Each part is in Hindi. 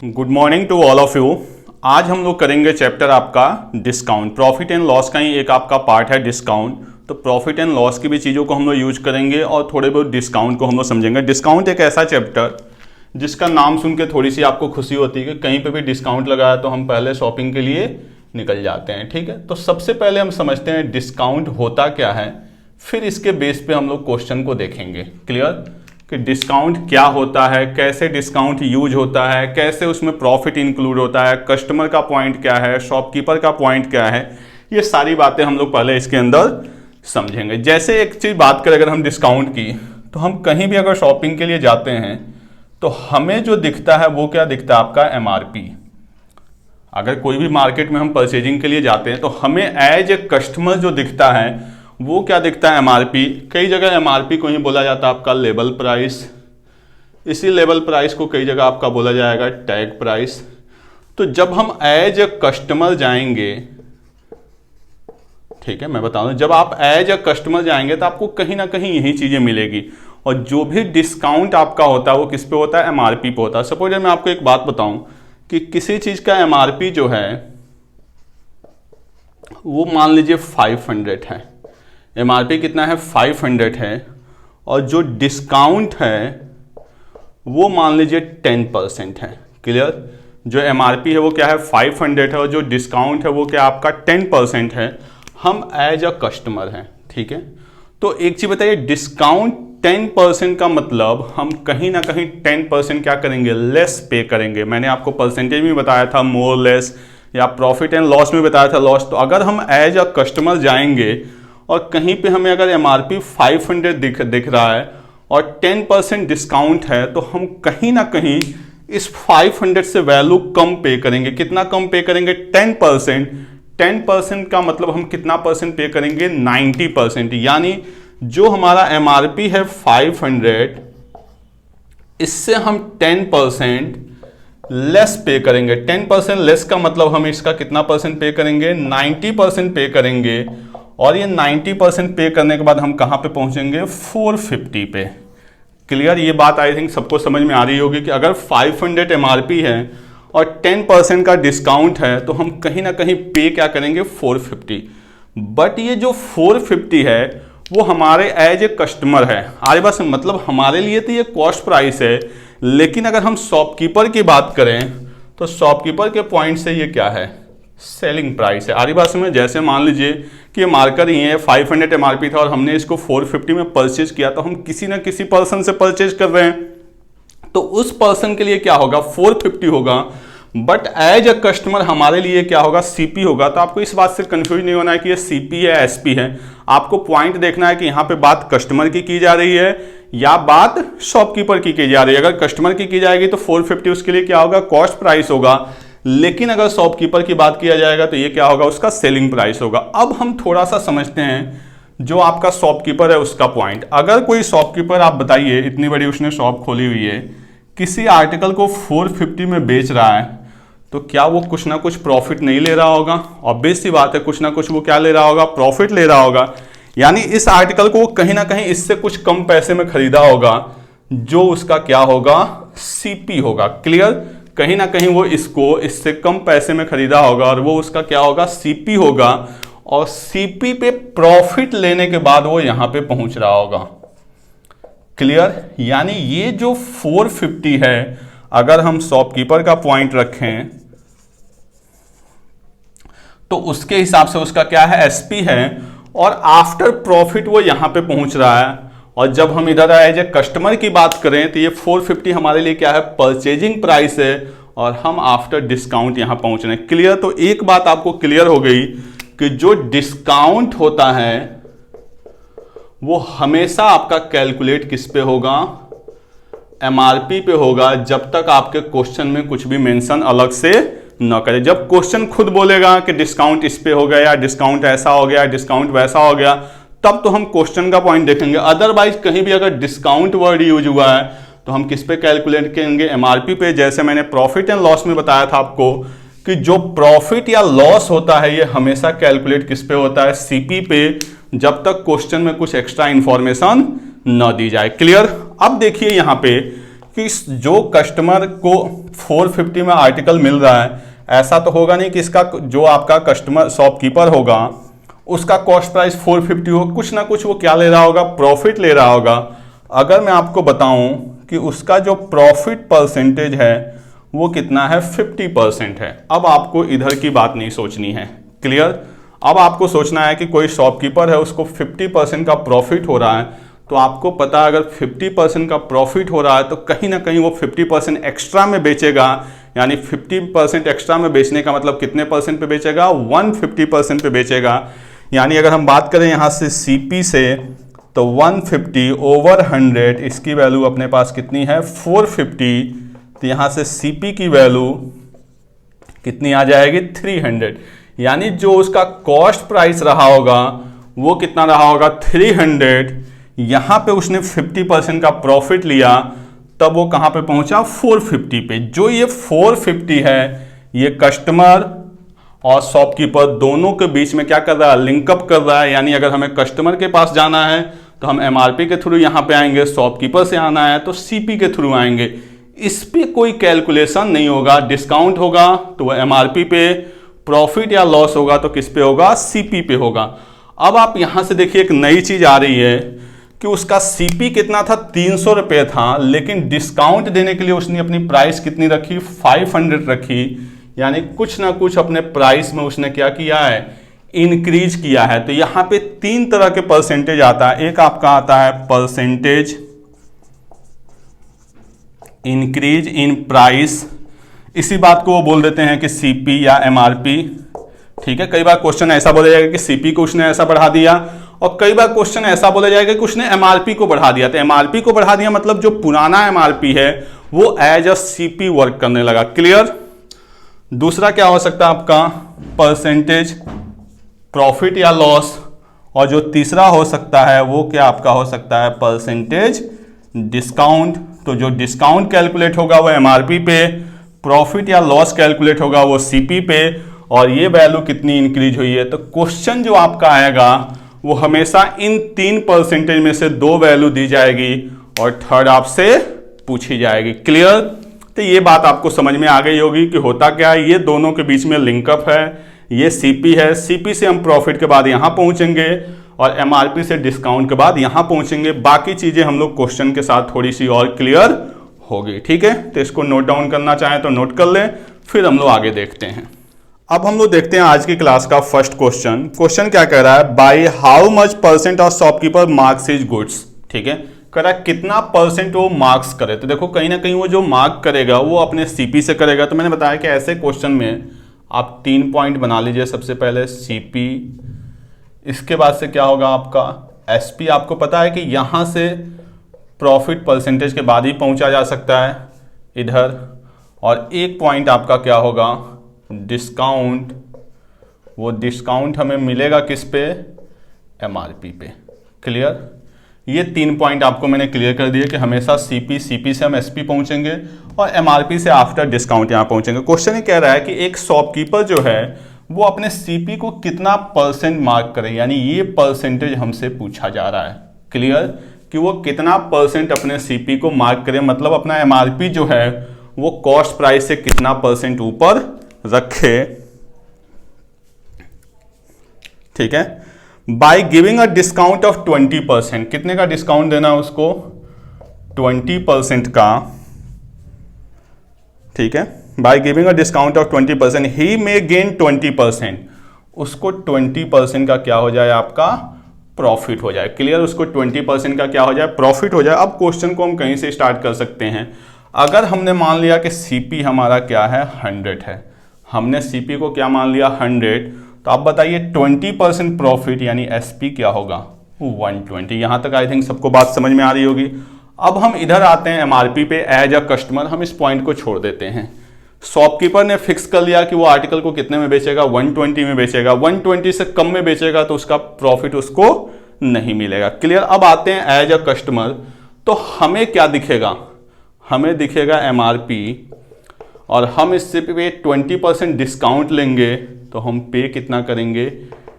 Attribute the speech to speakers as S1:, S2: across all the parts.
S1: Good morning to all of you. आज हम लोग करेंगे चैप्टर आपका डिस्काउंट। प्रॉफिट एंड लॉस का ही एक आपका पार्ट है डिस्काउंट। तो प्रॉफिट एंड लॉस की भी चीज़ों को हम लोग यूज करेंगे और थोड़े बहुत डिस्काउंट को हम लोग समझेंगे। डिस्काउंट एक ऐसा चैप्टर जिसका नाम सुन के थोड़ी सी आपको खुशी होती है कि कहीं पे भी डिस्काउंट लगाया तो हम पहले शॉपिंग के लिए निकल जाते हैं। ठीक है, तो सबसे पहले हम समझते हैं डिस्काउंट होता क्या है, फिर इसके बेस पे हम लोग क्वेश्चन को देखेंगे। क्लियर कि डिस्काउंट क्या होता है, कैसे डिस्काउंट यूज होता है, कैसे उसमें प्रॉफिट इंक्लूड होता है, कस्टमर का पॉइंट क्या है, शॉपकीपर का पॉइंट क्या है, ये सारी बातें हम लोग पहले इसके अंदर समझेंगे। जैसे एक चीज़ बात करें अगर हम डिस्काउंट की, तो हम कहीं भी अगर शॉपिंग के लिए जाते हैं तो हमें जो दिखता है वो क्या दिखता है, आपका MRP। अगर कोई भी मार्केट में हम परचेजिंग के लिए जाते हैं तो हमें एज ए कस्टमर जो दिखता है वो क्या दिखता है, MRP। कई जगह MRP को ही बोला जाता है आपका लेवल प्राइस। इसी लेवल प्राइस को कई जगह आपका बोला जाएगा टैग प्राइस। तो जब हम एज ए कस्टमर जाएंगे, ठीक है, मैं बता दूं, जब आप एज ए कस्टमर जाएंगे तो आपको कहीं ना कहीं यही चीजें मिलेगी। और जो भी डिस्काउंट आपका होता है वो किस पे होता है, MRP पे होता है। सपोज मैं आपको एक बात बताऊं कि किसी चीज का MRP जो है वो मान लीजिए 500 है, MRP कितना है, 500 है, और जो डिस्काउंट है वो मान लीजिए 10% है। क्लियर, जो MRP है वो क्या है, 500 है, और जो डिस्काउंट है वो क्या आपका 10% है। हम एज अ कस्टमर हैं, ठीक है। तो एक चीज बताइए, डिस्काउंट 10% का मतलब हम कहीं ना कहीं 10% क्या करेंगे, लेस पे करेंगे। मैंने आपको परसेंटेज में बताया था मोर लेस, या प्रॉफिट एंड लॉस में बताया था लॉस। तो अगर हम एज अ कस्टमर जाएंगे और कहीं पे हमें अगर MRP 500 दिख रहा है और 10% डिस्काउंट है, तो हम कहीं ना कहीं इस 500 से वैल्यू कम पे करेंगे। कितना कम पे करेंगे, 10%। 10% का मतलब हम कितना परसेंट पे करेंगे, 90%। यानी जो हमारा MRP है 500, इससे हम 10% लेस पे करेंगे। 10% लेस का मतलब हम इसका कितना परसेंट पे करेंगे, 90% पे करेंगे। और ये 90% पे करने के बाद हम कहां पे पहुंचेंगे, 450 पे। क्लियर, ये बात आई थिंक सबको समझ में आ रही होगी कि अगर 500 MRP है और 10% का डिस्काउंट है तो हम कहीं ना कहीं पे क्या करेंगे, 450। बट ये जो 450 है वो हमारे एज ए कस्टमर है। आगे बात मतलब हमारे लिए तो ये कॉस्ट प्राइस है, लेकिन अगर हम शॉपकीपर की बात करें तो शॉपकीपर के पॉइंट से ये क्या है, सेलिंग प्राइस है। आरी बात में, जैसे मान लीजिए कि ये मार्कर ही है, 500 MRP था और हमने इसको 450 में परचेज किया, तो हम किसी ना किसी पर्सन से परचेज कर रहे हैं, तो उस पर्सन के लिए क्या होगा, 450 होगा। बट एज अ कस्टमर हमारे लिए क्या होगा, CP होगा। तो आपको इस बात से कंफ्यूज नहीं होना है कि ये CP है SP है। आपको पॉइंट देखना है कि यहाँ पे बात कस्टमर की जा रही है या बात शॉपकीपर की जा रही है। अगर कस्टमर की जाएगी तो 450 उसके लिए क्या होगा, कॉस्ट प्राइस होगा। लेकिन अगर शॉपकीपर की बात किया जाएगा तो ये क्या होगा, उसका सेलिंग प्राइस होगा। अब हम थोड़ा सा समझते हैं जो आपका शॉपकीपर है उसका पॉइंट। अगर कोई शॉपकीपर, आप बताइए, इतनी बड़ी उसने शॉप खोली हुई है, किसी आर्टिकल को 450 में बेच रहा है, तो क्या वो कुछ ना कुछ प्रॉफिट नहीं ले रहा होगा? ऑब्वियस सी बात है, कुछ ना कुछ वो क्या ले रहा होगा, प्रॉफिट ले रहा होगा। यानी इस आर्टिकल को कहीं ना कहीं इससे कुछ कम पैसे में खरीदा होगा, जो उसका क्या होगा, CP होगा। क्लियर, कहीं ना कहीं वो इसको इससे कम पैसे में खरीदा होगा और वो उसका क्या होगा, CP होगा। और CP पे प्रॉफिट लेने के बाद वो यहां पे पहुंच रहा होगा। क्लियर, यानी ये जो 450 है, अगर हम शॉपकीपर का पॉइंट रखें तो उसके हिसाब से उसका क्या है, SP है, और आफ्टर प्रॉफिट वो यहां पे पहुंच रहा है। और जब हम इधर एज ए कस्टमर की बात करें तो ये 450 हमारे लिए क्या है, परचेजिंग प्राइस है, और हम आफ्टर डिस्काउंट यहां पहुंच रहे हैं। क्लियर, तो एक बात आपको क्लियर हो गई कि जो डिस्काउंट होता है वो हमेशा आपका कैलकुलेट किस पे होगा, MRP पे होगा, जब तक आपके क्वेश्चन में कुछ भी मेंशन अलग से न करे। जब क्वेश्चन खुद बोलेगा कि डिस्काउंट इस पे हो गया, या डिस्काउंट ऐसा हो गया, डिस्काउंट वैसा हो गया, तब तो हम क्वेश्चन का पॉइंट देखेंगे। अदरवाइज कहीं भी अगर डिस्काउंट वर्ड यूज हुआ है तो हम किस पे कैलकुलेट करेंगे, MRP पे। जैसे मैंने प्रॉफिट एंड लॉस में बताया था आपको कि जो प्रॉफिट या लॉस होता है ये हमेशा कैलकुलेट किस पे होता है, CP पे, जब तक क्वेश्चन में कुछ एक्स्ट्रा इंफॉर्मेशन न दी जाए। क्लियर, अब देखिए यहां पे कि जो कस्टमर को 450 में आर्टिकल मिल रहा है, ऐसा तो होगा नहीं कि इसका जो आपका कस्टमर शॉपकीपर होगा उसका कॉस्ट प्राइस 450 हो, कुछ ना कुछ वो क्या ले रहा होगा, प्रॉफिट ले रहा होगा। अगर मैं आपको बताऊं कि उसका जो प्रॉफिट परसेंटेज है वो कितना है, 50% है। अब आपको इधर की बात नहीं सोचनी है, क्लियर। अब आपको सोचना है कि कोई शॉपकीपर है, उसको 50% का प्रॉफिट हो रहा है, तो आपको पता अगर 50% का प्रॉफिट हो रहा है तो कहीं ना कहीं वो 50% एक्स्ट्रा में बेचेगा। यानी 50% एक्स्ट्रा में बेचने का मतलब कितने परसेंट पे बेचेगा, 150% पे बेचेगा। यानी अगर हम बात करें यहाँ से सीपी से, तो 150 ओवर 100, इसकी वैल्यू अपने पास कितनी है, 450। तो यहाँ से सीपी की वैल्यू कितनी आ जाएगी, 300। यानी जो उसका कॉस्ट प्राइस रहा होगा वो कितना रहा होगा, 300। यहाँ पे उसने 50% का प्रॉफिट लिया, तब वो कहाँ पे पहुंचा, 450 पे। जो ये 450 है, ये कस्टमर और शॉपकीपर दोनों के बीच में क्या कर रहा है, लिंकअप कर रहा है। यानी अगर हमें कस्टमर के पास जाना है तो हम एमआरपी के थ्रू यहाँ पे आएंगे, शॉपकीपर से आना है तो सीपी के थ्रू आएंगे। इस पे कोई कैलकुलेशन नहीं होगा। डिस्काउंट होगा तो वह एमआरपी पे, प्रॉफिट या लॉस होगा तो किस पे होगा, सीपी पे होगा। अब आप यहां से देखिए एक नई चीज आ रही है कि उसका सीपी कितना था, 300 रुपये था, लेकिन डिस्काउंट देने के लिए उसने अपनी प्राइस कितनी रखी, 500 रखी। यानी कुछ ना कुछ अपने प्राइस में उसने क्या किया है, इंक्रीज किया है। तो यहां पे 3 तरह के परसेंटेज आता है। एक आपका आता है परसेंटेज इंक्रीज इन प्राइस, इसी बात को वो बोल देते हैं कि सीपी या एमआरपी। ठीक है, कई बार क्वेश्चन ऐसा बोला जाएगा कि सीपी को उसने ऐसा बढ़ा दिया, और कई बार क्वेश्चन ऐसा बोला जाएगा कि उसने एमआरपी को बढ़ा दिया। तो एमआरपी को बढ़ा दिया मतलब जो पुराना एमआरपी है वो एज अ सीपी वर्क करने लगा, क्लियर। दूसरा क्या हो सकता है आपका, परसेंटेज प्रॉफिट या लॉस, और जो तीसरा हो सकता है वो क्या आपका हो सकता है, परसेंटेज डिस्काउंट। तो जो डिस्काउंट कैलकुलेट होगा वो एमआरपी पे, प्रॉफिट या लॉस कैलकुलेट होगा वो सीपी पे, और ये वैल्यू कितनी इंक्रीज हुई है। तो क्वेश्चन जो आपका आएगा वो हमेशा इन 3 परसेंटेज में से 2 वैल्यू दी जाएगी और थर्ड आपसे पूछी जाएगी, क्लियर। तो ये बात आपको समझ में आ गई होगी कि होता क्या है, ये दोनों के बीच में लिंकअप है। ये सीपी है, सीपी से हम प्रॉफिट के बाद यहां पहुंचेंगे और एमआरपी से डिस्काउंट के बाद यहां पहुंचेंगे। बाकी चीजें हम लोग क्वेश्चन के साथ थोड़ी सी और क्लियर होगी, ठीक है। तो इसको नोट डाउन करना चाहें तो नोट कर लें, फिर हम लोग आगे देखते हैं। अब हम लोग देखते हैं आज की क्लास का फर्स्ट क्वेश्चन। क्वेश्चन क्या कह रहा है, by how much percent of shopkeeper marks his goods. ठीक है, कह रहा है कितना परसेंट वो मार्क्स करे। तो देखो कहीं ना कहीं वो जो मार्क करेगा वो अपने सीपी से करेगा। तो मैंने बताया कि ऐसे क्वेश्चन में आप 3 पॉइंट बना लीजिए। सबसे पहले सीपी, इसके बाद से क्या होगा आपका एसपी। आपको पता है कि यहां से प्रॉफिट परसेंटेज के बाद ही पहुंचा जा सकता है इधर, और एक पॉइंट आपका क्या होगा, डिस्काउंट। वो डिस्काउंट हमें मिलेगा किस पे, एमआरपी पे, क्लियर। ये 3 पॉइंट आपको मैंने क्लियर कर दिए कि हमेशा सीपी, सीपी से हम एसपी पहुंचेंगे और एमआरपी से आफ्टर डिस्काउंट यहां पहुंचेंगे। क्वेश्चन ये कह रहा है कि एक शॉपकीपर जो है वो अपने सीपी को कितना परसेंट मार्क करे। यानी ये परसेंटेज हमसे पूछा जा रहा है, क्लियर, कि वो कितना परसेंट अपने सीपी को मार्क करे। मतलब अपना एमआरपी जो है वो कॉस्ट प्राइस से कितना परसेंट ऊपर रखे, ठीक है। By giving a discount of 20%, कितने का डिस्काउंट देना है उसको, 20% का, ठीक है। By giving a discount of 20% he may gain 20%, उसको 20% का क्या हो जाए, आपका प्रॉफिट हो जाए, क्लियर। उसको 20% का क्या हो जाए, प्रॉफिट हो जाए। अब क्वेश्चन को हम कहीं से स्टार्ट कर सकते हैं। अगर हमने मान लिया कि सीपी हमारा क्या है, 100 है, हमने सीपी को क्या मान लिया, 100, तो आप बताइए 20% प्रॉफिट यानी एसपी क्या होगा, 120। यहां तक आई थिंक सबको बात समझ में आ रही होगी। अब हम इधर आते हैं एमआरपी पे, एज अ कस्टमर हम इस पॉइंट को छोड़ देते हैं। शॉपकीपर ने फिक्स कर लिया कि वो आर्टिकल को कितने में बेचेगा, 120 में बेचेगा। 120 से कम में बेचेगा तो उसका प्रॉफिट उसको नहीं मिलेगा, क्लियर। अब आते हैं एज अ कस्टमर, तो हमें क्या दिखेगा, हमें दिखेगा एमआरपी, और हम इससे पे 20% डिस्काउंट लेंगे तो हम पे कितना करेंगे,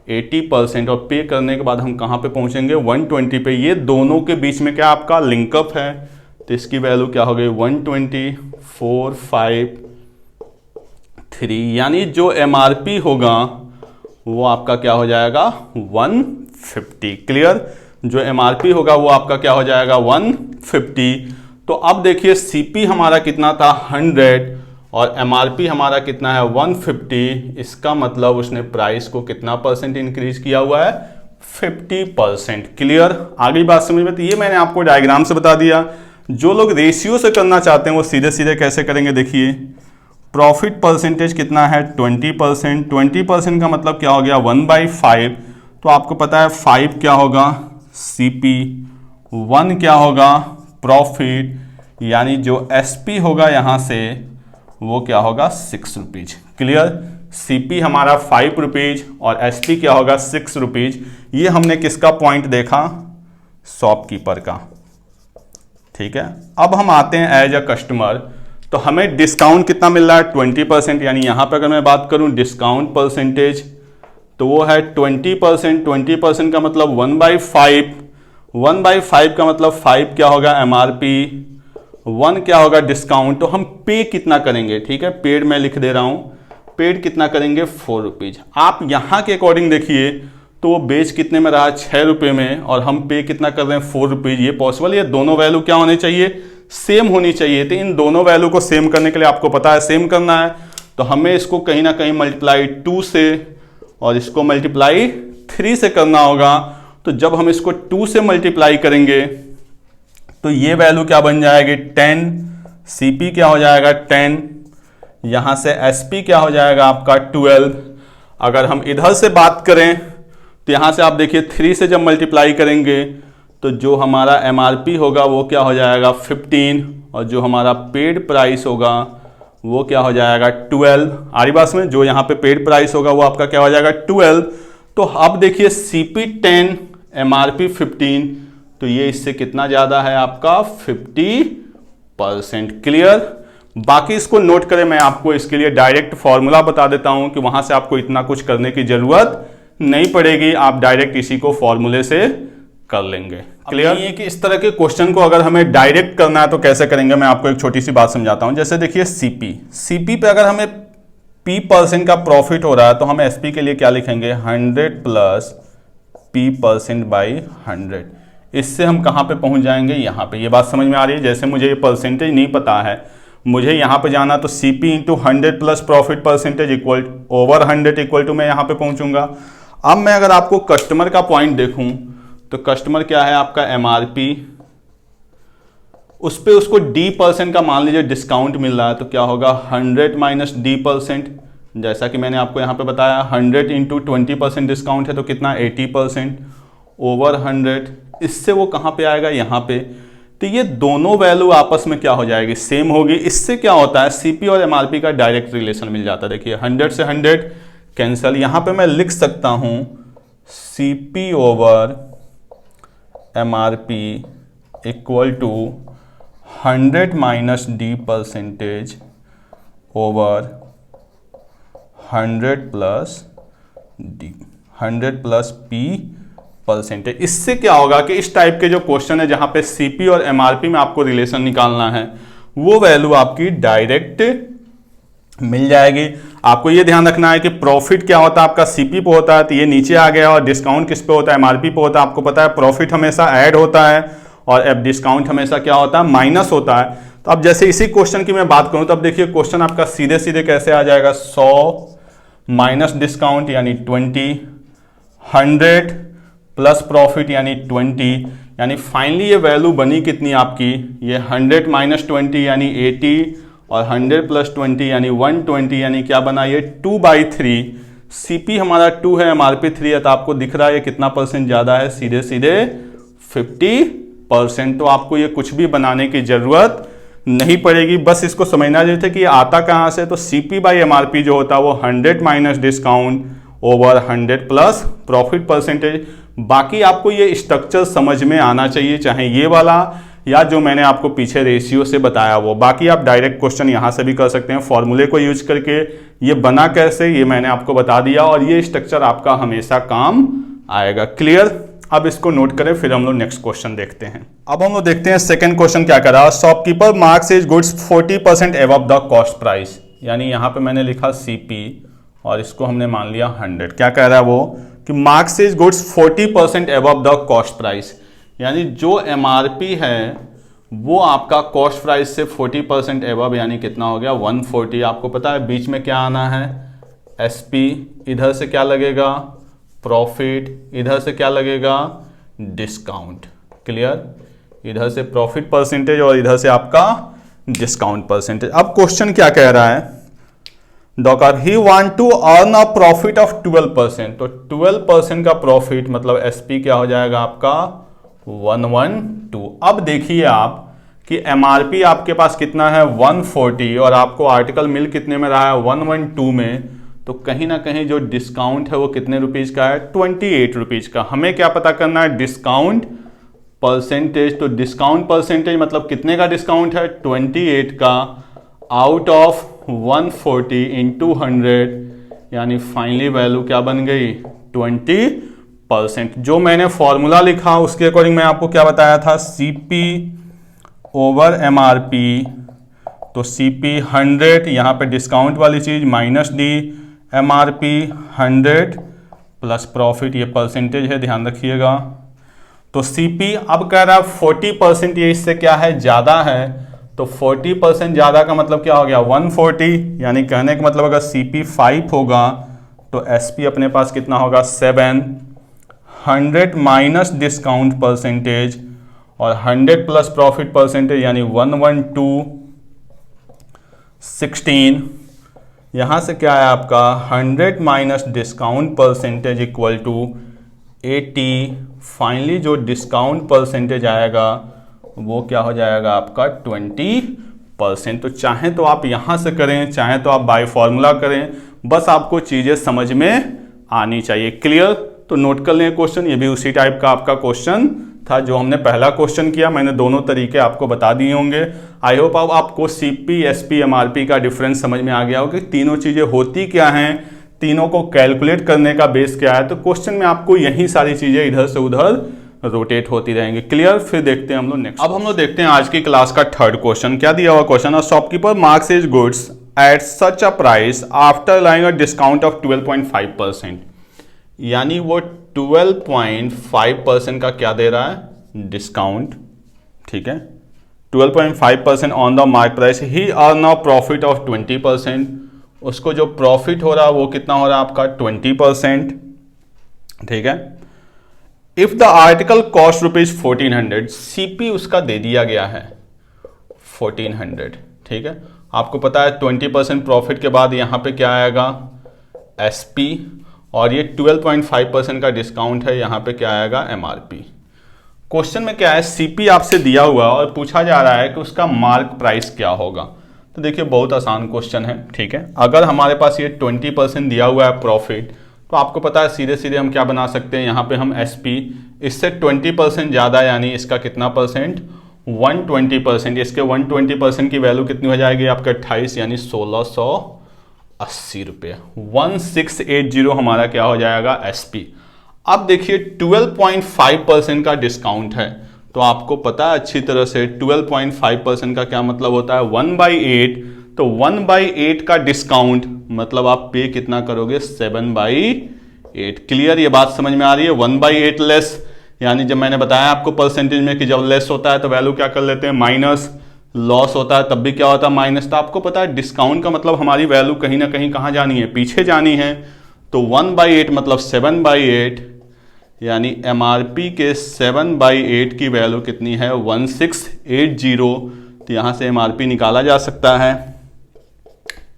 S1: 80%, और पे करने के बाद हम कहाँ पे पहुँचेंगे, 120 पे। ये दोनों के बीच में क्या आपका लिंकअप है, तो इसकी वैल्यू क्या हो गई 124,5,3, यानी जो MRP होगा वो आपका क्या हो जाएगा 150। क्लियर, जो MRP होगा वो आपका क्या हो जाएगा 150। तो अब देखिए CP हमारा कितना था 100 और MRP हमारा कितना है 150। इसका मतलब उसने प्राइस को कितना परसेंट इंक्रीज किया हुआ है 50%। क्लियर, आगे बात समझ में। तो ये मैंने आपको डायग्राम से बता दिया। जो लोग रेशियो से करना चाहते हैं वो सीधे सीधे कैसे करेंगे, देखिए प्रॉफिट परसेंटेज कितना है 20%। 20% का मतलब क्या हो गया 1/5। तो आपको पता है 5 क्या होगा CP, 1 क्या होगा प्रॉफिट, यानी जो SP होगा यहाँ से वो क्या होगा 6 रुपीज। क्लियर, CP हमारा 5 रुपीज और SP क्या होगा 6 रुपीज। ये हमने किसका पॉइंट देखा, शॉपकीपर का। ठीक है, अब हम आते हैं एज अ कस्टमर। तो हमें डिस्काउंट कितना मिल रहा है 20%, यानी यहां पर अगर मैं बात करूं डिस्काउंट परसेंटेज तो वो है 20%। 20% का मतलब 1/5। 1/5 का मतलब 5 क्या होगा MRP, 1 क्या होगा डिस्काउंट। तो हम पे कितना करेंगे, ठीक है, पेड मैं लिख दे रहा हूं, पेड कितना करेंगे 4 रुपीज। आप यहां के अकॉर्डिंग देखिए तो वो बेच कितने में रहा 6 रुपये में और हम पे कितना कर रहे हैं 4 रुपीज। ये पॉसिबल, ये दोनों वैल्यू क्या होने चाहिए, सेम होनी चाहिए। तो इन दोनों वैल्यू को सेम करने के लिए आपको पता है सेम करना है, तो हमें इसको कहीं ना कहीं मल्टीप्लाई 2 से और इसको मल्टीप्लाई 3 से करना होगा। तो जब हम इसको 2 से मल्टीप्लाई करेंगे तो ये वैल्यू क्या बन जाएगी 10, CP क्या हो जाएगा 10, यहां से SP क्या हो जाएगा आपका 12। अगर हम इधर से बात करें तो यहां से आप देखिए 3 से जब मल्टीप्लाई करेंगे तो जो हमारा MRP होगा वो क्या हो जाएगा 15 और जो हमारा पेड प्राइस होगा वो क्या हो जाएगा 12। आरी बात में, जो यहाँ पे पेड प्राइस होगा वो आपका क्या हो जाएगा 12। तो अब देखिए CP 10 MRP 15, तो ये इससे कितना ज़्यादा है आपका 50%। क्लियर, बाकी इसको नोट करें, मैं आपको इसके लिए डायरेक्ट फॉर्मूला बता देता हूं कि वहां से आपको इतना कुछ करने की जरूरत नहीं पड़ेगी, आप डायरेक्ट इसी को फॉर्मूले से कर लेंगे। क्लियर है कि इस तरह के क्वेश्चन को अगर हमें डायरेक्ट करना है तो कैसे करेंगे, मैं आपको एक छोटी सी बात समझाता हूं। जैसे देखिए CP पे अगर हमें P% का प्रॉफिट हो रहा है तो हम SP के लिए क्या लिखेंगे 100 प्लस P% बाई 100। इससे हम कहां पे पहुंच जाएंगे, यहां पे। ये बात समझ में आ रही है। जैसे मुझे ये परसेंटेज नहीं पता है, मुझे यहां पे जाना, तो CP into 100 plus profit percentage equal over 100 equal to मैं यहां पे पहुंचूंगा। अब मैं अगर आपको कस्टमर का पॉइंट देखूं तो कस्टमर क्या है आपका MRP, उस पे उसको D% का मान लीजिए डिस्काउंट मिल रहा है तो क्या होगा 100 माइनस D%। जैसा कि मैंने आपको यहां पे बताया 100 इंटू 20% डिस्काउंट है तो कितना 80% ओवर 100। इससे वो कहां पे आएगा, यहां पे। तो ये दोनों वैल्यू आपस में क्या हो जाएगी, सेम होगी। इससे क्या होता है CP और MRP का डायरेक्ट रिलेशन मिल जाता है। देखिए 100 से 100 कैंसिल, यहां पे मैं लिख सकता हूं CP over MRP equal to 100 minus D% over 100 plus D, 100 plus P%। इससे क्या होगा कि इस टाइप के जो क्वेश्चन है जहां पे CP और MRP में आपको रिलेशन निकालना है वो वैल्यू आपकी डायरेक्ट मिल जाएगी। आपको ये ध्यान रखना है कि प्रॉफिट क्या होता है आपका CP पे होता है तो ये नीचे आ गया, और डिस्काउंट किस पे होता है MRP पे होता है। आपको पता है प्रॉफिट हमेशा ऐड होता है और अब डिस्काउंट हमेशा क्या होता है माइनस होता है। तो अब जैसे इसी क्वेश्चन की मैं बात करूं तो अब देखिए क्वेश्चन आपका सीधे सीधे कैसे आ जाएगा 100 माइनस डिस्काउंट यानी 20, 100 प्लस प्रॉफिट यानी 20, यानी फाइनली ये वैल्यू बनी कितनी आपकी, ये 100 माइनस 20 यानी 80 और 100 प्लस 20 यानी 120, यानी क्या बना ये 2/3। CP हमारा 2 है, MRP 3 है, तो आपको दिख रहा है ये कितना परसेंट ज़्यादा है, सीधे सीधे 50%। तो आपको ये कुछ भी बनाने की ज़रूरत नहीं पड़ेगी, बस इसको समझना चाहिए कि ये आता कहाँ से। तो CP बाई MRP जो होता है वो 100 minus discount over 100 plus profit percentage. बाकी आपको ये स्ट्रक्चर समझ में आना चाहिए, चाहे ये वाला या जो मैंने आपको पीछे रेशियो से बताया वो। बाकी आप डायरेक्ट क्वेश्चन यहाँ से भी कर सकते हैं फॉर्मूले को यूज करके। ये बना कैसे ये मैंने आपको बता दिया और ये स्ट्रक्चर आपका हमेशा काम आएगा। क्लियर। अब इसको नोट करें, फिर हम लोग नेक्स्ट क्वेश्चन देखते हैं। अब हम लोग देखते हैं सेकंड क्वेश्चन क्या कर रहा है। Shopkeeper marks his goods 40% above the cost price, यानी यहाँ पे मैंने लिखा सीपी और इसको हमने मान लिया 100। क्या कह रहा है वो कि marks his goods 40% above the cost price, यानी जो एमआरपी है वो आपका कॉस्ट प्राइस से 40% अबव, यानी कितना हो गया 140। आपको पता है बीच में क्या आना है, एसपी, इधर से क्या लगेगा प्रॉफिट, इधर से क्या लगेगा डिस्काउंट। क्लियर, इधर से प्रॉफिट परसेंटेज और इधर से आपका डिस्काउंट परसेंटेज। अब क्वेश्चन क्या कह रहा है, doctor he want to earn a profit of 12%, तो 12% का प्रॉफिट मतलब एसपी क्या हो जाएगा आपका 112। अब देखिए आप कि एमआरपी आपके पास कितना है 140 और आपको आर्टिकल मिल कितने में रहा है 112 में, तो कहीं ना कहीं जो डिस्काउंट है वो कितने रुपीज का है 28 रुपीज का। हमें क्या पता करना है डिस्काउंट परसेंटेज, तो डिस्काउंट परसेंटेज मतलब कितने का डिस्काउंट है 28 का आउट ऑफ 140 इंटू 100, यानी फाइनली वैल्यू क्या बन गई 20%। जो मैंने फॉर्मूला लिखा उसके अकॉर्डिंग मैं आपको क्या बताया था, सीपी ओवर एमआरपी, तो सीपी 100, यहाँ पे डिस्काउंट वाली चीज minus D, MRP 100 plus profit, ये परसेंटेज है ध्यान रखिएगा। तो सीपी अब कह रहा है 40%, ये इससे क्या है ज्यादा है, तो 40% ज्यादा का मतलब क्या हो गया 140, यानी कहने का मतलब अगर सीपी 5 होगा तो एसपी अपने पास कितना होगा 7, 100 माइनस डिस्काउंट परसेंटेज और 100 प्लस प्रॉफिट परसेंटेज यानी 112, 16। यहां से क्या है आपका 100 minus discount percentage equal to 80। Finally जो डिस्काउंट परसेंटेज आएगा वो क्या हो जाएगा आपका 20%। तो चाहे तो आप यहां से करें, चाहे तो आप बाय फॉर्मूला करें, बस आपको चीजें समझ में आनी चाहिए। क्लियर, तो नोट कर लें क्वेश्चन, ये भी उसी टाइप का आपका क्वेश्चन था जो हमने पहला क्वेश्चन किया। मैंने दोनों तरीके आपको बता दिए होंगे। आई होप अब आपको सीपी, एसपी, एमआरपी का डिफरेंस समझ में आ गया हो कि तीनों चीजें होती क्या हैं, तीनों को कैलकुलेट करने का बेस क्या है। तो क्वेश्चन में आपको यही सारी चीजें इधर से उधर रोटेट होती रहेंगी। क्लियर, फिर देखते हैं हम लोग नेक्स्ट। अब हम लोग देखते हैं आज की क्लास का थर्ड क्वेश्चन। क्या दिया हुआ क्वेश्चन है, shopkeeper marks his goods at such a price after lying a discount of 12.5%, यानी वो 12.5% का क्या दे रहा है डिस्काउंट। ठीक है, 12.5% on the mark price, he earn a profit of 20%, उसको जो प्रॉफिट हो रहा है वो कितना हो रहा है आपका 20%। ठीक है, if the article cost rupees 1400, CP उसका दे दिया गया है 1400। ठीक है, आपको पता है 20% प्रॉफिट के बाद यहां पे क्या आएगा एसपी, और ये 12.5% का डिस्काउंट है, यहां पे क्या आएगा एमआरपी। क्वेश्चन में क्या है, सीपी आपसे दिया हुआ और पूछा जा रहा है कि उसका मार्क प्राइस क्या होगा। तो देखिए बहुत आसान क्वेश्चन है। ठीक है, अगर हमारे पास ये 20% दिया हुआ है प्रॉफिट, तो आपको पता है सीधे सीधे हम क्या बना सकते हैं, यहाँ पे हम एसपी, इससे 20% ज़्यादा यानी इसका कितना परसेंट 120%, इसके 120% की वैल्यू कितनी हो जाएगी आपका 28 यानी 1680 रुपये, 1680 हमारा क्या हो जाएगा एसपी। अब देखिए 12.5% का डिस्काउंट है, तो आपको पता है अच्छी तरह से 12.5% का क्या मतलब होता है 1/8, तो 1/8 का डिस्काउंट मतलब आप पे कितना करोगे 7/8। क्लियर, ये बात समझ में आ रही है। 1/8 लेस, यानी जब मैंने बताया आपको परसेंटेज में कि जब लेस होता है तो वैल्यू क्या कर लेते हैं माइनस, लॉस होता है तब भी क्या होता है माइनस। तो आपको पता है डिस्काउंट का मतलब हमारी वैल्यू कहीं ना कहीं कहाँ जानी है, पीछे जानी है। तो 1/8 मतलब 7/8, यानी एमआरपी के 7/8 की वैल्यू कितनी है 1680। तो यहां से एमआरपी निकाला जा सकता है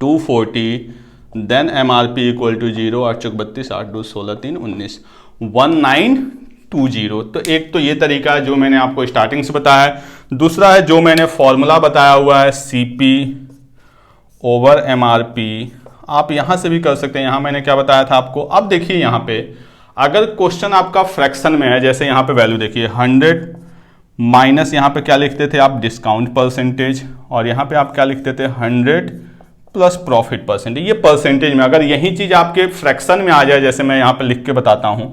S1: 240, देन एमआरपी इक्वल टू 0, 8 चौक 32, 8 2 16 3 19, 1920। तो एक तो ये तरीका है जो मैंने आपको स्टार्टिंग से बताया। दूसरा है जो मैंने फॉर्मूला बताया हुआ है सीपी ओवर एमआरपी, आप यहां से भी कर सकते हैं। यहां मैंने क्या बताया था आपको। अब देखिए यहां पे अगर क्वेश्चन आपका फ्रैक्शन में है, जैसे यहां पे वैल्यू देखिए 100 माइनस यहां पे क्या लिखते थे आप डिस्काउंट परसेंटेज, और यहां पे आप क्या लिखते थे 100 प्लस प्रॉफिट परसेंटेज। ये परसेंटेज में अगर यही चीज आपके फ्रैक्शन में आ जाए, जैसे मैं यहां पे लिख के बताता हूं,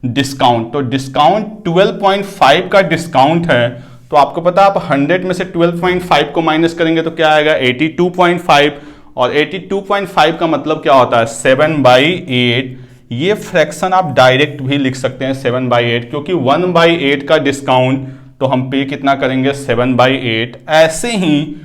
S1: डिस्काउंट, तो डिस्काउंट 12.5 का डिस्काउंट है, तो आपको पता है आप 100 में से 12.5 को माइनस करेंगे तो क्या आएगा 82.5, और 82.5 का मतलब क्या होता है 7/8। ये फ्रैक्शन आप डायरेक्ट भी लिख सकते हैं 7/8, क्योंकि 1/8 का डिस्काउंट तो हम पे कितना करेंगे 7/8। ऐसे ही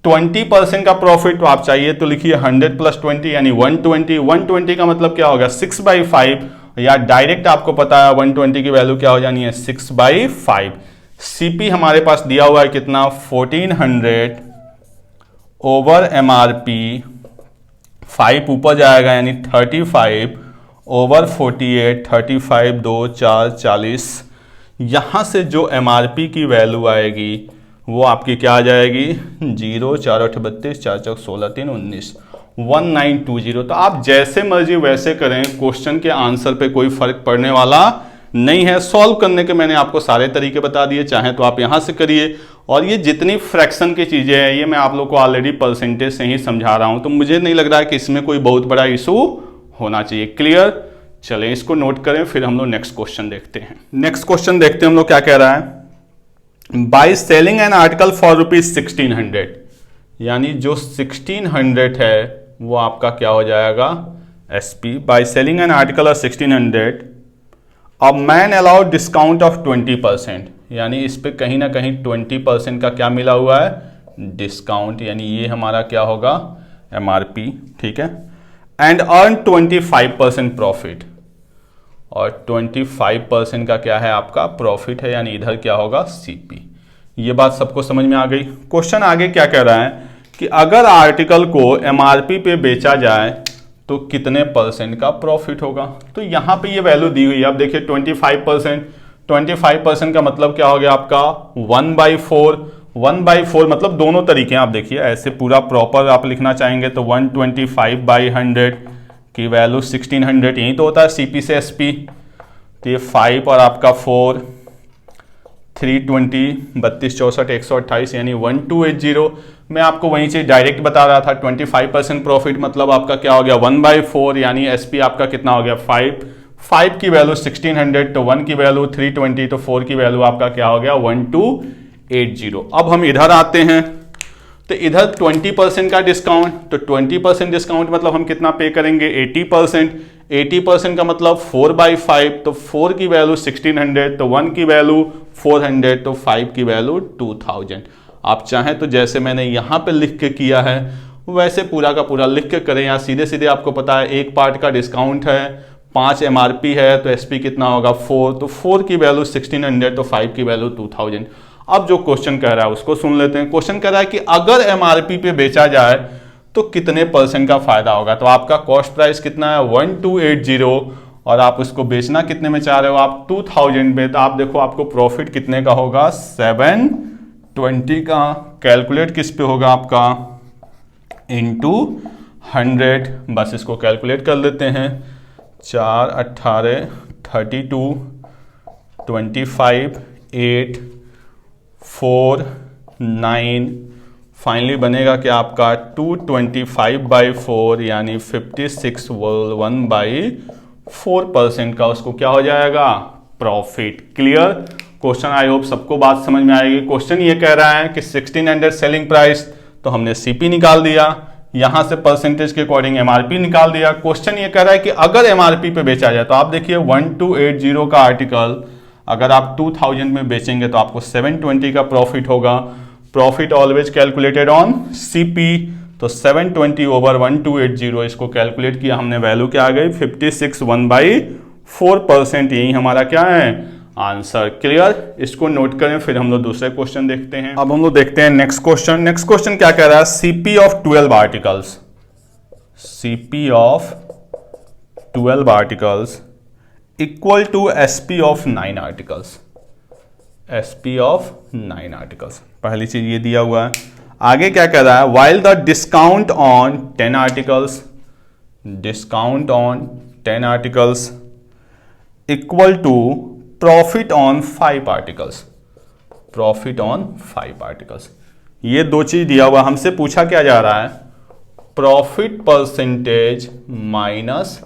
S1: 20% का प्रॉफिट तो आप चाहिए तो लिखिए 100 + 20 यानी 120। 120 का मतलब क्या होगा 6/5, या डायरेक्ट आपको पता है 120 की वैल्यू क्या हो जानी है 6/5। सीपी हमारे पास दिया हुआ है कितना 1400 ओवर एमआरपी, 5 ऊपर जाएगा यानी 35 ओवर 48, 35 2 4 40। यहां से जो एमआरपी की वैल्यू आएगी वो आपकी क्या आ जाएगी 0 4 8 32 4 4 16 3 19 1920। तो आप जैसे मर्जी वैसे करें, क्वेश्चन के आंसर पे कोई फर्क पड़ने वाला नहीं है। सॉल्व करने के मैंने आपको सारे तरीके बता दिए, चाहे तो आप यहां से करिए। और ये जितनी फ्रैक्शन की चीजें हैं ये मैं आप लोग को ऑलरेडी परसेंटेज से ही समझा रहा हूं, तो मुझे नहीं लग रहा है कि इसमें कोई बहुत बड़ा इशू होना चाहिए। क्लियर? चलें इसको नोट करें, फिर हम लोग नेक्स्ट क्वेश्चन देखते हैं। नेक्स्ट क्वेश्चन देखते हैं हम लोग क्या कह रहा है। By selling an article for ₹1600, यानी जो 1600 है वो आपका क्या हो जाएगा SP. By selling an article 1600 अब मैन अलाउड डिस्काउंट ऑफ 20%, यानी इस पे कहीं ना कहीं 20% का क्या मिला हुआ है डिस्काउंट, यानी ये हमारा क्या होगा एमआरपी। ठीक है। एंड अर्न 25% प्रॉफिट, और 25% का क्या है आपका प्रॉफिट है, यानी इधर क्या होगा सीपी। ये बात सबको समझ में आ गई। क्वेश्चन आगे क्या कह रहा है कि अगर आर्टिकल को एमआरपी पे बेचा जाए तो कितने परसेंट का प्रॉफिट होगा। तो यहां पे ये वैल्यू दी हुई है। अब देखिए 25%, 25% का मतलब क्या हो गया आपका 1/4। 1/4 मतलब दोनों तरीके हैं, आप देखिए ऐसे पूरा प्रॉपर आप लिखना चाहेंगे तो 125/100 की वैल्यू 1600, यही तो होता है सीपी से एसपी। तो ये 5 और आपका 4, 320 32 64 128 यानी 1280। मैं आपको वहीं से डायरेक्ट बता रहा था 25% प्रॉफिट मतलब आपका क्या हो गया 1/4, यानी एसपी आपका कितना हो गया 5। 5 की वैल्यू 1600, तो 1 की वैल्यू 320, तो 4 की वैल्यू आपका क्या हो गया 1280। अब हम इधर आते हैं, तो इधर 20% का डिस्काउंट, तो 20% डिस्काउंट मतलब हम कितना पे करेंगे 80%। 80% का मतलब 4/5, तो 4 की वैल्यू 1600, तो 1 की वैल्यू 400, तो 5 की वैल्यू 2000। आप चाहें तो जैसे मैंने यहाँ पे लिख के किया है वैसे पूरा का पूरा लिख के करें। यहाँ सीधे सीधे आपको पता है एक पार्ट का डिस्काउंट है, 5 एमआरपी है, तो एसपी कितना होगा 4, तो 4 की वैल्यू 1600, तो 5 की वैल्यू 2000। अब जो क्वेश्चन कह रहा है उसको सुन लेते हैं। क्वेश्चन कह रहा है कि अगर एमआरपी पे बेचा जाए तो कितने % का फायदा होगा। तो आपका कॉस्ट प्राइस कितना है 1280, और आप उसको बेचना कितने में चाह रहे हो आप 2000 में। तो आप देखो आपको प्रॉफिट कितने का होगा 720 का। कैलकुलेट किस पे होगा आपका इंटू 100, बस इसको कैलकुलेट कर लेते हैं। 4 18 32 25 8 4 9, फाइनली बनेगा क्या आपका 225/4 यानी 56 1/4% का उसको क्या हो जाएगा profit. Clear? Question I hope सबको बात समझ में आएगी। क्वेश्चन ये कह रहा है कि 1600 सेलिंग प्राइस, तो हमने सीपी निकाल दिया, यहां से परसेंटेज के अकॉर्डिंग एमआरपी निकाल दिया। क्वेश्चन ये कह रहा है कि अगर एमआरपी पे बेचा जाए, तो आप देखिए 1280 का आर्टिकल अगर आप 2000 में बेचेंगे तो आपको 720 का प्रॉफिट होगा। Profit always calculated on CP, तो 720 ओवर 1280 इसको कैलकुलेट किया हमने, वैल्यू क्या आ गई 56 1/4%। यही हमारा क्या है आंसर। क्लियर? इसको नोट करें, फिर हम लोग दूसरे क्वेश्चन देखते हैं। अब हम लोग देखते हैं नेक्स्ट क्वेश्चन। नेक्स्ट क्वेश्चन क्या कह रहा है CP of 12 articles, CP of 12 articles equal to SP of 9 articles, SP of 9 articles. पहली चीज ये दिया हुआ है। आगे क्या कह रहा है while the discount on 10 articles, discount on 10 articles equal to profit on 5 articles, profit on 5 articles. ये दो चीज दिया हुआ, हमसे पूछा क्या जा रहा है profit percentage minus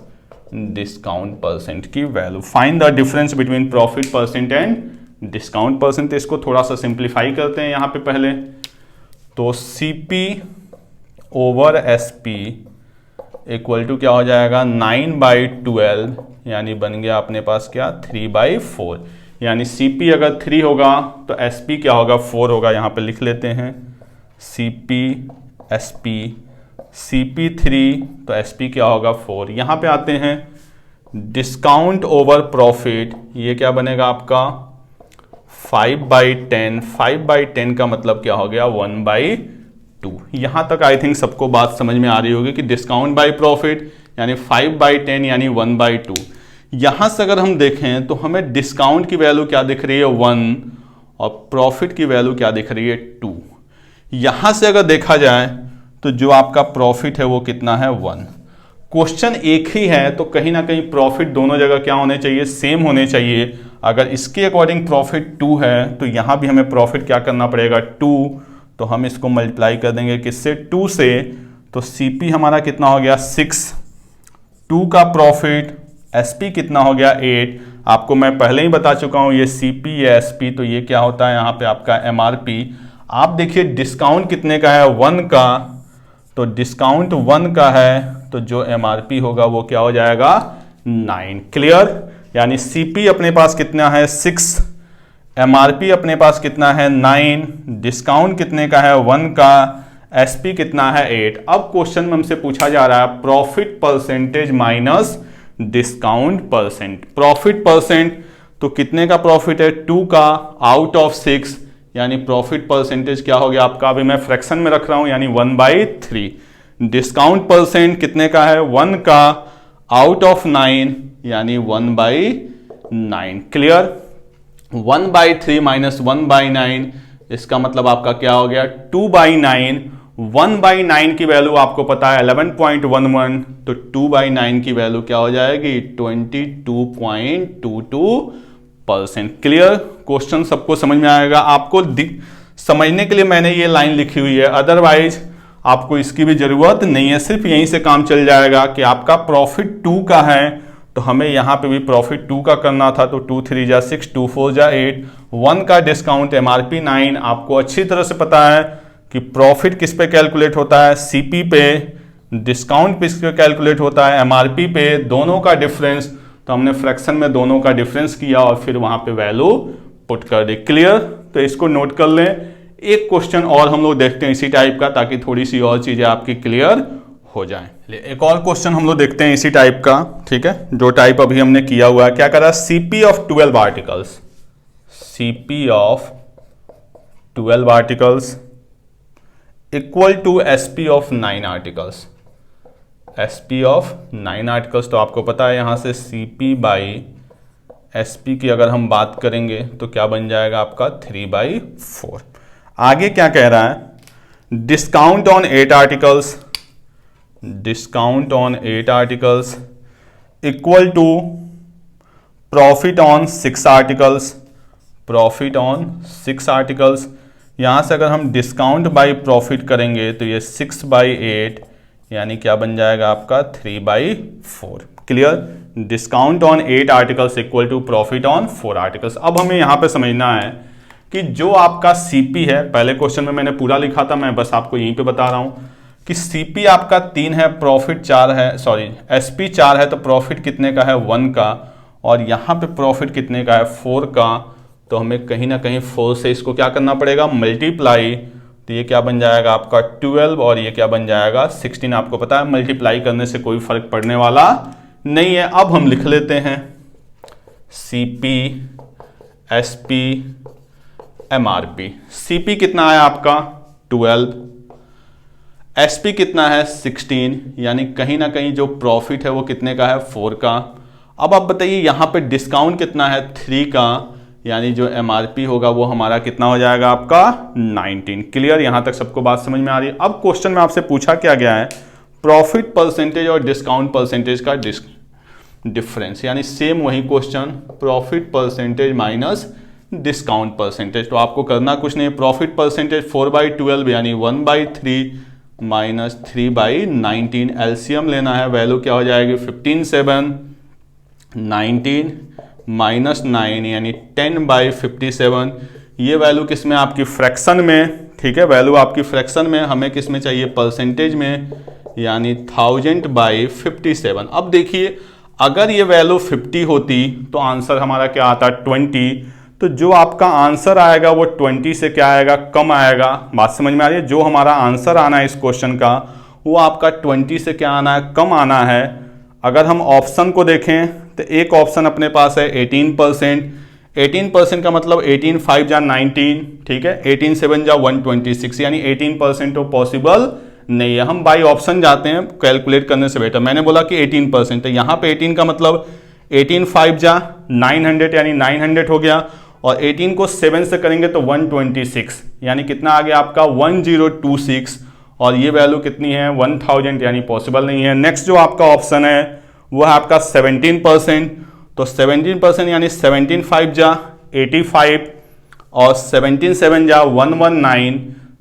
S1: discount percent की value. Find the difference between profit percent and discount percent. तो इसको थोड़ा सा सिंप्लीफाई करते हैं यहाँ पे पहले। तो CP over SP equal to क्या हो जाएगा 9/12, यानी बन गया अपने पास क्या 3/4। यानी CP अगर 3 होगा तो SP क्या होगा 4 होगा। यहाँ पे लिख लेते हैं CP SP, CP 3 तो SP क्या होगा 4। यहाँ पे आते हैं डिस्काउंट ओवर प्रॉफिट, ये क्या बनेगा आपका 5/10। 5/10 का मतलब क्या हो गया 1/2। यहां तक आई थिंक सबको बात समझ में आ रही होगी कि डिस्काउंट बाय प्रॉफिट यानी 5/10 यानी 1/2। यहां से अगर हम देखें तो हमें डिस्काउंट की वैल्यू क्या दिख रही है 1 और प्रॉफिट की वैल्यू क्या दिख रही है 2। यहां से अगर देखा जाए तो जो आपका प्रॉफिट है वो कितना है 1। क्वेश्चन एक ही है तो कहीं ना कहीं प्रॉफिट दोनों जगह क्या होने चाहिए सेम होने चाहिए। अगर इसके अकॉर्डिंग प्रॉफिट 2 है तो यहां भी हमें प्रॉफिट क्या करना पड़ेगा 2। तो हम इसको मल्टीप्लाई कर देंगे किससे 2 से। तो CP हमारा कितना हो गया 6, 2 का प्रॉफिट, SP कितना हो गया 8। आपको मैं पहले ही बता चुका हूं ये CP या SP तो ये क्या होता है यहाँ पे आपका MRP। आप देखिए डिस्काउंट कितने का है 1 का, तो डिस्काउंट 1 का है तो जो MRP होगा वो क्या हो जाएगा 9। क्लियर। यानी CP अपने पास कितना है 6, MRP अपने पास कितना है 9, डिस्काउंट कितने का है 1 का, SP कितना है 8। अब क्वेश्चन में हमसे पूछा जा रहा है profit percentage minus discount percent. Profit percent तो कितने का प्रॉफिट है 2 का आउट ऑफ 6, यानी प्रॉफिट परसेंटेज क्या हो गया आपका, अभी मैं फ्रैक्शन में रख रहा हूं यानी 1/3। डिस्काउंट परसेंट कितने का है 1 का आउट ऑफ 9 यानी 1/9। क्लियर। 1/3 माइनस 1/9 इसका मतलब आपका क्या हो गया 2/9। 1/9 की वैल्यू आपको पता है 11.11, तो 2/9 की वैल्यू क्या हो जाएगी 22.22%। क्लियर। क्वेश्चन सबको समझ में आएगा। आपको समझने के लिए मैंने ये लाइन लिखी हुई है, अदरवाइज आपको इसकी भी जरूरत नहीं है। सिर्फ यहीं से काम चल जाएगा कि आपका प्रॉफिट 2 का है तो हमें यहां पे भी प्रॉफिट 2 का करना था, तो 2 3 जा 6, 2 4 जा 8। 1 का डिस्काउंट MRP 9। आपको अच्छी तरह से पता है कि प्रॉफिट किस पे कैलकुलेट होता है CP पे, डिस्काउंट किस पे कैलकुलेट होता है MRP पे, दोनों का डिफरेंस। तो हमने फ्रैक्शन में दोनों का डिफरेंस किया और फिर वहां पे वैल्यू पुट कर दी। क्लियर। तो इसको नोट कर लें। एक क्वेश्चन और हम लोग देखते हैं इसी टाइप का, ताकि थोड़ी सी और चीजें आपकी क्लियर हो जाए। एक और क्वेश्चन हम लोग देखते हैं इसी टाइप का, ठीक है, जो टाइप अभी हमने किया हुआ है। क्या करा CP of 12 articles, CP of 12 articles equal to SP of 9 articles. SP of 9 articles तो आपको पता है यहां से CP बाई SP की अगर हम बात करेंगे तो क्या बन जाएगा आपका 3/4। आगे क्या कह रहा है, discount on 8 articles, discount on 8 articles equal to profit on 6 articles, profit on 6 articles. यहां से अगर हम डिस्काउंट बाई प्रॉफिट करेंगे तो ये 6/8 यानी क्या बन जाएगा आपका 3/4। Clear. Discount on 8 articles equal to profit on 4 articles. अब हमें यहां पे समझना है कि जो आपका CP है, पहले क्वेश्चन में मैंने पूरा लिखा था, मैं बस आपको यहीं पे बता रहा हूं कि CP आपका 3 है, प्रॉफिट 4 है, सॉरी SP 4 है तो प्रॉफिट कितने का है 1 का, और यहां पे प्रॉफिट कितने का है 4 का। तो हमें कहीं ना कहीं 4 से इसको क्या करना पड़ेगा मल्टीप्लाई। तो ये क्या बन जाएगा आपका 12 और ये क्या बन जाएगा 16। आपको पता है मल्टीप्लाई करने से कोई फर्क पड़ने वाला नहीं है। अब हम लिख लेते हैं CP SP MRP। CP कितना है आपका 12, SP कितना है 16, यानी कहीं ना कहीं जो प्रॉफिट है वो कितने का है 4 का। अब आप बताइए यहां पे डिस्काउंट कितना है 3 का, यानी जो MRP होगा वो हमारा कितना हो जाएगा आपका 19। क्लियर। यहां तक सबको बात समझ में आ रही है। अब क्वेश्चन में आपसे पूछा क्या गया है, प्रॉफिट परसेंटेज और डिस्काउंट परसेंटेज का डिफरेंस, यानी सेम वही question, profit percentage minus discount percentage. तो आपको करना कुछ नहीं, प्रॉफिट परसेंटेज 4/12 यानी 1/3 माइनस 3/19, एलसीएम लेना है, वैल्यू क्या हो जाएगी 15 7, 19 माइनस 9 यानी 10/57। ये वैल्यू किस में आपकी फ्रैक्शन में, ठीक है, वैल्यू आपकी फ्रैक्शन में, हमें किस में चाहिए परसेंटेज में, यानी 1000/57। अब देखिए अगर ये वैल्यू 50 होती तो आंसर हमारा क्या आता 20, तो जो आपका आंसर आएगा वो 20 से क्या आएगा कम आएगा। बात समझ में आ रही है, जो हमारा आंसर आना है इस क्वेश्चन का वो आपका 20 से क्या आना है कम आना है। अगर हम ऑप्शन को देखें तो एक ऑप्शन अपने पास है 18%, 18% का मतलब 18 5 जा 19, ठीक है, 18 7 जा 126, यानी 18% तो पॉसिबल नहीं है। हम बाई ऑप्शन जाते हैं कैलकुलेट करने से बेटर। मैंने बोला कि 18%, तो यहाँ पे 18 का मतलब 18 5 जा 900 यानी 900 हो गया, और 18 को 7 से करेंगे तो 126, यानी कितना आ गया आपका 1026, और ये वैल्यू कितनी है 1000, यानी पॉसिबल नहीं है। नेक्स्ट जो आपका ऑप्शन है वो है आपका 17%, तो 17% यानी 17 5 जा 85 और 17 7 जा 119,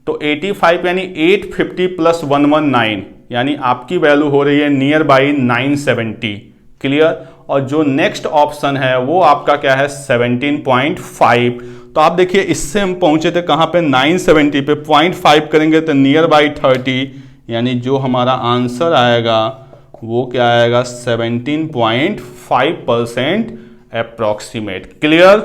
S1: तो 85 यानी 850 प्लस 119, यानी आपकी वैल्यू हो रही है नियर बाई 970। क्लियर। और जो नेक्स्ट ऑप्शन है वो आपका क्या है 17.5। तो आप देखिए इससे हम पहुंचे थे कहां पे 970 पे, 0.5 करेंगे तो नियर बाई 30, यानी जो हमारा आंसर आएगा वो क्या आएगा 17.5% अप्रॉक्सीमेट। क्लियर।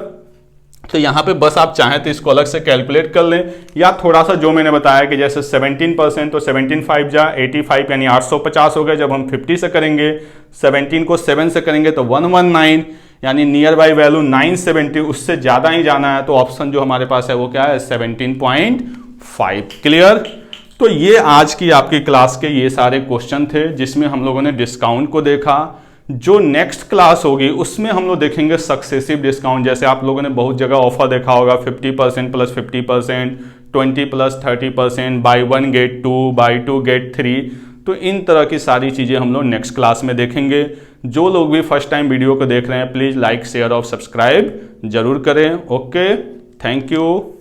S1: तो यहाँ पे बस आप चाहें तो इसको अलग से कैलकुलेट कर लें, या थोड़ा सा जो मैंने बताया कि जैसे 17% तो 17 5 जा 85 यानी 850 हो गया। जब हम 50 से करेंगे 17 को 7 से करेंगे तो 119, यानी नियर बाई वैल्यू 970, उससे ज़्यादा ही जाना है तो ऑप्शन जो हमारे पास है वो क्या है 17.5। क्लियर। तो ये आज की आपकी क्लास के ये सारे क्वेश्चन थे जिसमें हम लोगों ने डिस्काउंट को देखा। जो नेक्स्ट क्लास होगी उसमें हम लोग देखेंगे सक्सेसिव डिस्काउंट। जैसे आप लोगों ने बहुत जगह ऑफर देखा होगा 50% plus 50%, 20 plus 30%, buy 1 get 2, buy 2 get 3। तो इन तरह की सारी चीज़ें हम लोग नेक्स्ट क्लास में देखेंगे। जो लोग भी फर्स्ट टाइम वीडियो को देख रहे हैं प्लीज़ लाइक शेयर और सब्सक्राइब जरूर करें। Okay, thank you.